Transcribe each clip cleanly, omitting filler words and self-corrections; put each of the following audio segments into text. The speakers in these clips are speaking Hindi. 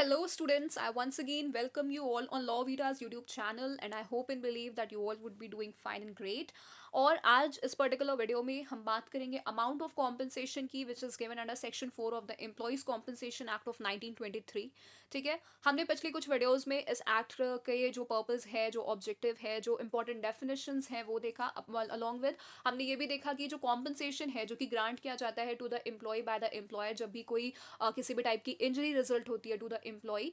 Hello, students. I once again welcome you all on Law Vita's YouTube channel, and I hope and believe that you all would be doing fine and great. और आज इस पर्टिकुलर वीडियो में हम बात करेंगे अमाउंट ऑफ कॉम्पनसेशन की which is given under section 4 of the employees compensation act of 1923। ठीक है, हमने पिछली कुछ वीडियोस में इस एक्ट के जो पर्पस है, जो ऑब्जेक्टिव है, जो इंपॉर्टेंट डेफिनेशंस हैं वो देखा। अलॉन्ग विद हमने ये भी देखा कि जो कॉम्पनसेशन है जो कि ग्रांट किया जाता है to the employ by the employer जब भी कोई किसी भी टाइप की इंजरी रिजल्ट होती है टू द एम्प्लॉय,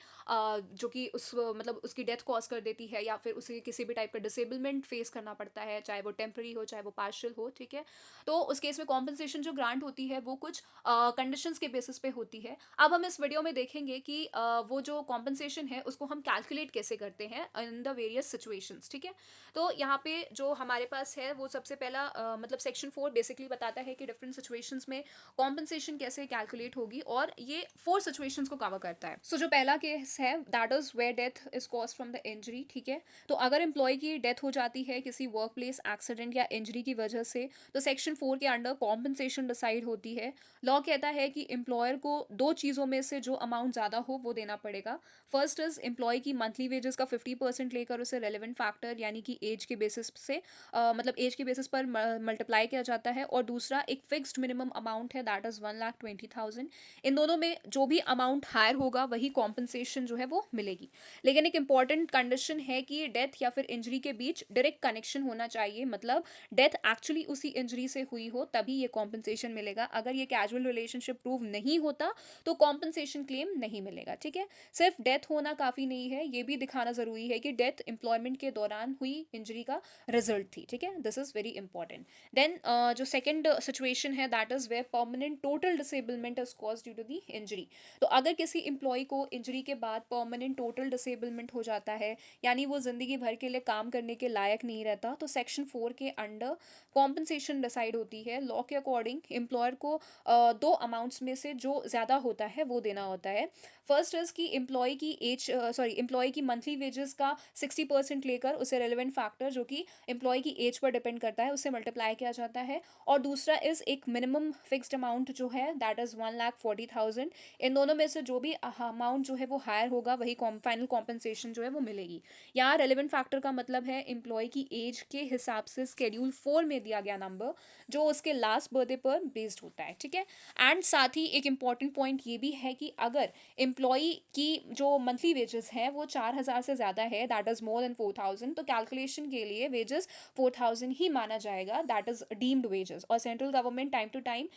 जो कि उस मतलब उसकी डेथ कॉज कर देती है या फिर उसे किसी भी टाइप का डिसेबलमेंट फेस करना पड़ता है, चाहे वो टेम्पररी हो चाहे वो पार्शियल हो। ठीक है, तो उस केस में कॉम्पनसेशन जो ग्रांट होती है वो कुछ कंडीशंस के बेसिस पे होती है। अब हम इस वीडियो में देखेंगे कि वो जो कॉम्पनसेशन है उसको हम कैलकुलेट कैसे करते हैं इन द वेरियस सिचुएशंस। ठीक है, तो यहाँ पे जो हमारे पास है वो सबसे पहला मतलब सेक्शन 4 बेसिकली बताता है कि डिफरेंट सिचुएशंस में कॉम्पनसेशन कैसे कैलकुलेट होगी, और ये 4 सिचुएशंस को कवर करता है। सो जो पहला केस है that is where death is cause from the injury. ठीक है, तो अगर एम्प्लॉय की डेथ हो जाती है किसी वर्क प्लेस एक्सीडेंट या इंजरी की वजह से, तो सेक्शन 4 के अंडर कॉम्पनसेशन डिसाइड होती है। लॉ कहता है कि एम्प्लॉयर को दो चीज़ों में से जो अमाउंट ज़्यादा हो वो देना पड़ेगा। फर्स्ट इज एम्प्लॉय की मंथली वेजेस का 50% लेकर उसे रेलिवेंट फैक्टर यानी कि एज के बेसिस से मतलब एज के बेसिस पर मल्टीप्लाई किया जाता है, और दूसरा एक फिक्स्ड मिनिमम अमाउंट है दैट इज 1,20,000। इन दोनों में जो भी अमाउंट हायर होगा वही कॉम्पनसेशन जो है वो मिलेगी। लेकिन एक इंपॉर्टेंट कंडीशन है कि डेथ या फिर इंजरी के बीच डायरेक्ट कनेक्शन होना चाहिए, मतलब डेथ एक्चुअली उसी इंजरी से हुई हो तभी ये कॉम्पनसेशन मिलेगा। अगर ये कैजुअल रिलेशनशिप प्रूव नहीं होता तो कॉम्पनसेशन क्लेम नहीं मिलेगा। ठीक है, सिर्फ डेथ होना काफ़ी नहीं है, ये भी दिखाना ज़रूरी है कि डेथ एम्प्लॉयमेंट के दौरान हुई इंजरी का रिजल्ट थी। ठीक है, this is very important. Then जो सेकेंड सिचुएशन है that is where permanent total disablement is cause due to the injury. तो अगर किसी एम्प्लॉय को इंजरी के बाद परमानेंट टोटल डिसेबलमेंट हो जाता है, यानी वो ज़िंदगी भर के लिए काम करने के लायक नहीं रहता, तो सेक्शन 4 के अंडर कॉम्पनसेशन डिसाइड होती है। लॉ के अकॉर्डिंग एम्प्लॉयर को दो अमाउंट्स में से जो ज़्यादा होता है वो देना होता है। फर्स्ट इज कि एम्प्लॉय की एम्प्लॉय की मंथली वेजेस का 60% लेकर उसे रेलिवेंट फैक्टर जो कि एम्प्लॉय की एज पर डिपेंड करता है उससे मल्टीप्लाई किया जाता है। और दूसरा इज एक मिनिमम फिक्स्ड अमाउंट जो है दैट इज 1,40,000। इन दोनों में से जो भी अमाउंट जो है वो हायर होगा वही फाइनल कॉम्पनसेशन जो है वो मिलेगी। यहाँ रेलिवेंट फैक्टर का मतलब है एम्प्लॉय की एज के हिसाब से स्केड्यूल 4 में दिया गया नंबर जो उसके लास्ट बर्थडे पर बेस्ड होता है। ठीक है, एंड साथ ही एक इंपॉर्टेंट पॉइंट ये भी है कि अगर एम्प्लॉय की जो मंथली वेजेस है वो 4,000 से ज़्यादा है दैट इज़ मोर देन 4,000, तो कैलकुलेशन के लिए वेजेस 4,000 ही माना जाएगा, दैट इज़ डीम्ड वेजेस। और central government time to time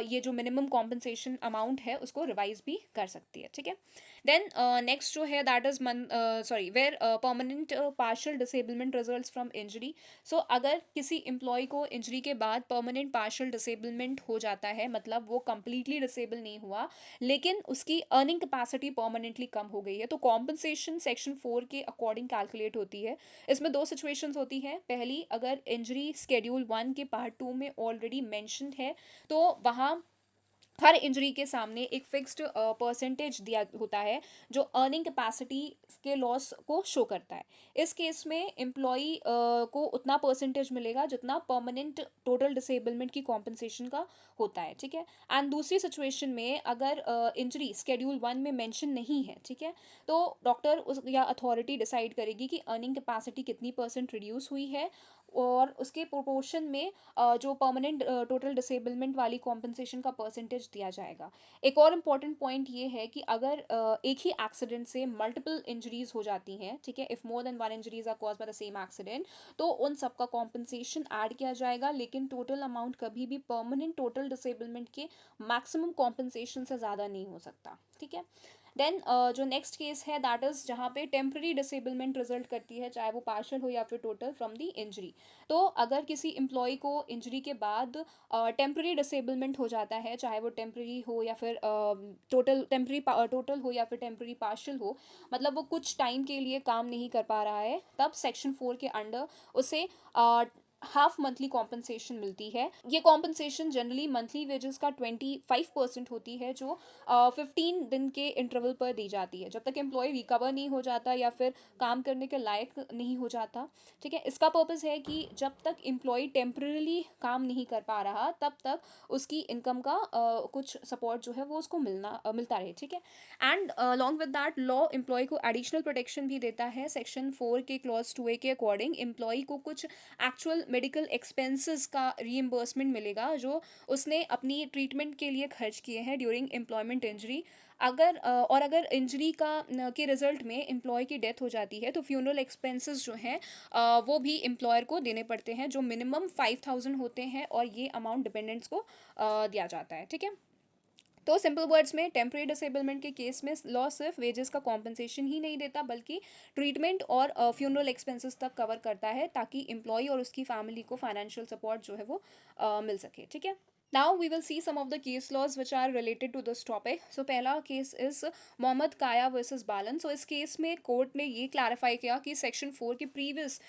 ये जो मिनिमम कॉम्पनसेशन अमाउंट है उसको रिवाइज भी कर सकती है। ठीक है, देन नेक्स्ट जो है that is where permanent partial disablement results from injury. So अगर किसी एम्प्लॉय को इंजरी के बाद परमानेंट पार्शियल डिसेबलमेंट हो जाता है, मतलब वो कंप्लीटली डिसेबल नहीं हुआ लेकिन उसकी अर्निंग कैपेसिटी परमानेंटली कम हो गई है, तो कॉम्पनसेशन सेक्शन 4 के अकॉर्डिंग कैलकुलेट होती है। इसमें दो सिचुएशंस होती हैं। पहली, अगर इंजरी स्केड्यूल 1 के पार्ट 2 में ऑलरेडी मैंशनड है तो वहाँ हर इंजरी के सामने एक फिक्स्ड परसेंटेज दिया होता है जो अर्निंग कैपेसिटी के लॉस को शो करता है। इस केस में एम्प्लॉई को उतना परसेंटेज मिलेगा जितना परमानेंट टोटल डिसेबलमेंट की कॉम्पनसेशन का होता है। ठीक है, एंड दूसरी सिचुएशन में अगर इंजरी स्केड्यूल 1 में मेंशन नहीं है, ठीक है, तो डॉक्टर उस या अथॉरिटी डिसाइड करेगी कि अर्निंग कैपेसिटी कितनी परसेंट रिड्यूस हुई है, और उसके प्रोपोर्शन में जो परमानेंट टोटल डिसेबलमेंट वाली कॉम्पनसेशन का परसेंटेज दिया जाएगा। एक और इम्पॉर्टेंट पॉइंट ये है कि अगर एक ही एक्सीडेंट से मल्टीपल इंजरीज हो जाती हैं, ठीक है, if more than one injuries are cause by the same accident, तो उन सबका कॉम्पनसेशन ऐड किया जाएगा, लेकिन टोटल अमाउंट कभी भी परमानेंट टोटल डिसेबलमेंट के मैक्सिमम कॉम्पनसेशन से ज़्यादा नहीं हो सकता। ठीक है, देन जो नेक्स्ट केस है दैट इज़ जहाँ पे टेम्प्रेरी डिसेबलमेंट रिजल्ट करती है, चाहे वो पार्शियल हो या फिर टोटल, फ्रॉम दी इंजरी। तो अगर किसी एम्प्लॉय को इंजरी के बाद टेम्प्रेरी डिसेबलमेंट हो जाता है, चाहे वो टेम्प्रेरी हो या फिर टोटल हो या फिर टेम्प्रेरी पार्शियल हो, मतलब वो कुछ टाइम के लिए काम नहीं कर पा रहा है, तब सेक्शन 4 के अंडर उसे हाफ मंथली कॉम्पनसेशन मिलती है। ये कॉम्पनसेशन जनरली मंथली वेजेस का 25% होती है, जो 15 दिन के इंटरवल पर दी जाती है, जब तक एम्प्लॉय रिकवर नहीं हो जाता या फिर काम करने के लायक नहीं हो जाता। ठीक है, इसका पर्पज़ है कि जब तक एम्प्लॉय टेम्परली काम नहीं कर पा रहा तब तक उसकी इनकम का कुछ सपोर्ट जो है वो उसको मिलता रहे। ठीक है, and along with that law employ को एडिशनल प्रोटेक्शन भी देता है। सेक्शन 4 के क्लॉज 2A के अकॉर्डिंग एम्प्लॉय को कुछ एक्चुअल मेडिकल एक्सपेंसेस का रीइम्बर्समेंट मिलेगा जो उसने अपनी ट्रीटमेंट के लिए खर्च किए हैं ड्यूरिंग एम्प्लॉयमेंट इंजरी। अगर इंजरी के रिजल्ट में एम्प्लॉय की डेथ हो जाती है तो फ्यूनरल एक्सपेंसेस जो हैं वो भी एम्प्लॉयर को देने पड़ते हैं, जो मिनिमम 5,000 होते हैं, और ये अमाउंट डिपेंडेंट्स को दिया जाता है। ठीक है, तो सिंपल वर्ड्स में टेम्परेरी डिसेबलमेंट के केस में लॉ सिर्फ वेजेस का कॉम्पनसेशन ही नहीं देता बल्कि ट्रीटमेंट और फ्यूनरल एक्सपेंसेस तक कवर करता है, ताकि एम्प्लॉय और उसकी फैमिली को फाइनेंशियल सपोर्ट जो है वो मिल सके। ठीक है, now we will see some of the case laws which are related to this topic. So पहला केस इज मोहम्मद काया वर्सेस बालन। सो इस केस में कोर्ट ने ये क्लैरिफाई किया कि सेक्शन 4 के प्रीवियस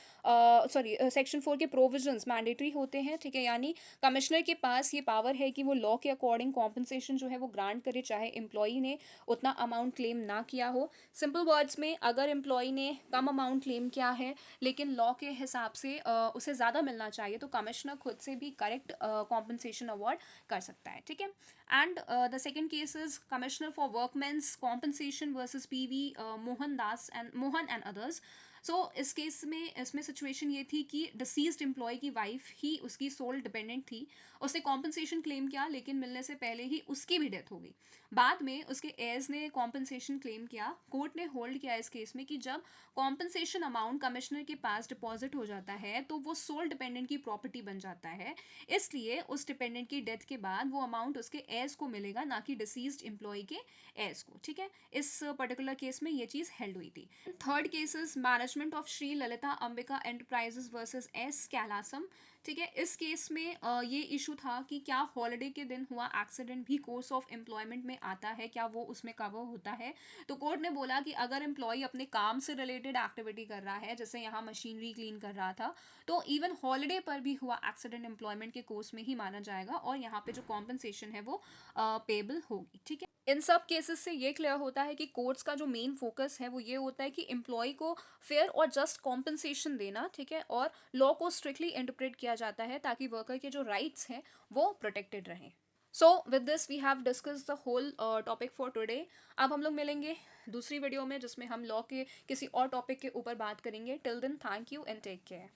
सेक्शन 4 के प्रोविजंस मैंडेटरी होते हैं। ठीक है, यानी कमिश्नर के पास ये पावर है कि वो लॉ के अकॉर्डिंग कॉम्पनसेशन जो है वो ग्रांट करे, चाहे एम्प्लॉई ने उतना अमाउंट क्लेम ना किया हो। सिंपल वर्ड्स में अगर एम्प्लॉई ने कम अमाउंट क्लेम किया है लेकिन लॉ के हिसाब से उसे ज़्यादा मिलना चाहिए, तो कमिश्नर खुद से भी करेक्ट कॉम्पनसेशन अवार्ड कर सकता है। ठीक है, and the second case is commissioner for workmen's compensation versus PV Mohan and others. So इस केस में इसमें सिचुएशन ये थी कि डिसीज्ड एम्प्लॉय की वाइफ ही उसकी सोल डिपेंडेंट थी। उसने कॉम्पनसेशन क्लेम किया लेकिन मिलने से पहले ही उसकी भी डेथ हो गई। बाद में उसके एयर्स ने कॉम्पनसेशन क्लेम किया। कोर्ट ने होल्ड किया इस केस में कि जब कॉम्पनसेशन अमाउंट कमिश्नर के पास डिपॉजिट हो जाता है तो वो सोल डिपेंडेंट की प्रॉपर्टी बन जाता है, इसलिए उस डिपेंडेंट की डेथ के बाद वो अमाउंट उसके एयर्स को मिलेगा, ना कि डिसीज्ड एम्प्लॉय के एयर्स को। ठीक है, इस पर्टिकुलर केस में ये चीज़ हेल्ड हुई थी। Third case is management of Shri Lalita Ambika enterprises versus S Kailasam. ठीक है, इस केस में ये इशू था कि क्या हॉलिडे के दिन हुआ एक्सीडेंट भी कोर्स ऑफ एम्प्लॉयमेंट में आता है, क्या वो उसमें कवर होता है। तो कोर्ट ने बोला कि अगर एम्प्लॉय अपने काम से रिलेटेड एक्टिविटी कर रहा है, जैसे यहाँ मशीनरी क्लीन कर रहा था, तो इवन हॉलिडे पर भी हुआ एक्सीडेंट एम्प्लॉयमेंट के कोर्स में ही माना जाएगा और यहाँ पे जो कॉम्पनसेशन है वो पेबल होगी। ठीक है, इन सब केसेस से ये क्लियर होता है कि कोर्ट्स का जो मेन फोकस है वो ये होता है कि एम्प्लॉय को फेयर और जस्ट कॉम्पनसेशन देना। ठीक है, और लॉ को स्ट्रिक्टली इंटरप्रेट किया जाता है ताकि वर्कर के जो राइट्स हैं वो प्रोटेक्टेड रहें। So with this we have discuss the whole topic for today. अब हम लोग मिलेंगे दूसरी वीडियो में जिसमें हम लॉ के किसी और टॉपिक के ऊपर बात करेंगे। Till then thank you and take care.